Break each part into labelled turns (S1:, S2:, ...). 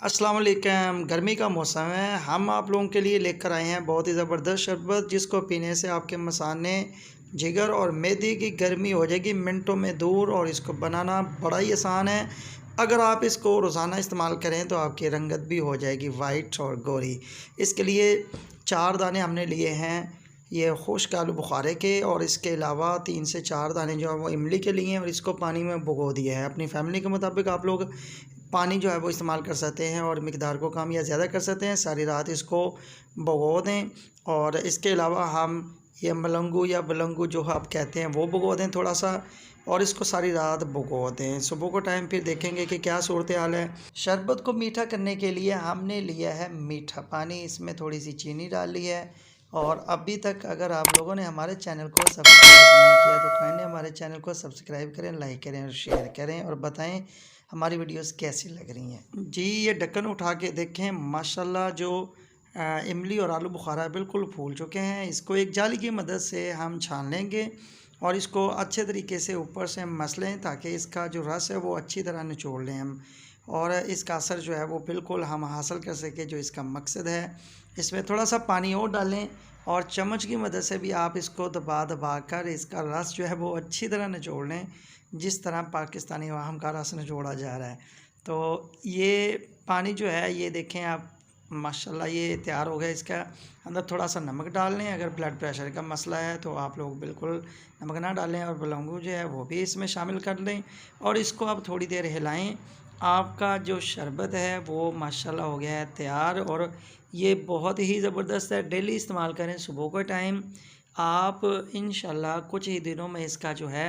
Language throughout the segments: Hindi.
S1: अस्सलाम वालेकुम। गर्मी का मौसम है। हम आप लोगों के लिए लेकर आए हैं बहुत ही ज़बरदस्त शरबत, जिसको पीने से आपके मसाने, जिगर और मैदे की गर्मी हो जाएगी मिनटों में दूर। और इसको बनाना बड़ा ही आसान है। अगर आप इसको रोज़ाना इस्तेमाल करें तो आपकी रंगत भी हो जाएगी वाइट और गोरी। इसके लिए 4 दाने हमने लिए हैं ये खुश्क आलू बुखारे के, और इसके अलावा 3 से 4 दाने जो है वो इमली के लिए हैं, और इसको पानी में भिगो दिया है। अपनी फैमिली के मुताबिक आप लोग पानी जो है वो इस्तेमाल कर सकते हैं और मिकदार को कम या ज़्यादा कर सकते हैं। सारी रात इसको भिगो दें। और इसके अलावा हम ये मलंगू या बलंगू जो आप कहते हैं वो भिगो दें थोड़ा सा, और इसको सारी रात भिगो दें। सुबह को टाइम फिर देखेंगे कि क्या सूरत हाल है। शरबत को मीठा करने के लिए हमने लिया है मीठा पानी, इसमें थोड़ी सी चीनी डाल ली है। और अभी तक अगर आप लोगों ने हमारे चैनल को सब्सक्राइब नहीं किया तो काइंडली हमारे चैनल को सब्सक्राइब करें, लाइक करें और शेयर करें, और बताएं हमारी वीडियोस कैसी लग रही हैं। जी, ये ढक्कन उठा के देखें, माशाल्लाह जो इमली और आलू बुखारा बिल्कुल फूल चुके हैं। इसको एक जाली की मदद से हम छान लेंगे और इसको अच्छे तरीके से ऊपर से मस लें, ताकि इसका जो रस है वो अच्छी तरह निचोड़ लें हम, और इसका असर जो है वो बिल्कुल हम हासिल कर सकें जो इसका मकसद है। इसमें थोड़ा सा पानी और डालें, और चम्मच की मदद से भी आप इसको दबा दबा कर इसका रस जो है वो अच्छी तरह निचोड़ लें, जिस तरह पाकिस्तानी अवाम का रस निचोड़ा जा रहा है। तो ये पानी जो है ये देखें आप, माशाल्लाह ये तैयार हो गया। इसका अंदर थोड़ा सा नमक डाल लें। अगर ब्लड प्रेशर का मसला है तो आप लोग बिल्कुल नमक ना डालें, और बलौंगू जो है वो भी इसमें शामिल कर लें, और इसको आप थोड़ी देर हिलाएं। आपका जो शरबत है वो माशाल्लाह हो गया है तैयार, और ये बहुत ही ज़बरदस्त है। डेली इस्तेमाल करें सुबह के टाइम। आप इंशाल्लाह कुछ ही दिनों में इसका जो है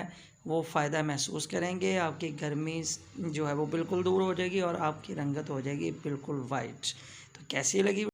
S1: वो फ़ायदा महसूस करेंगे। आपकी गर्मी जो है वो बिल्कुल दूर हो जाएगी और आपकी रंगत हो जाएगी बिल्कुल वाइट। तो कैसी लगी?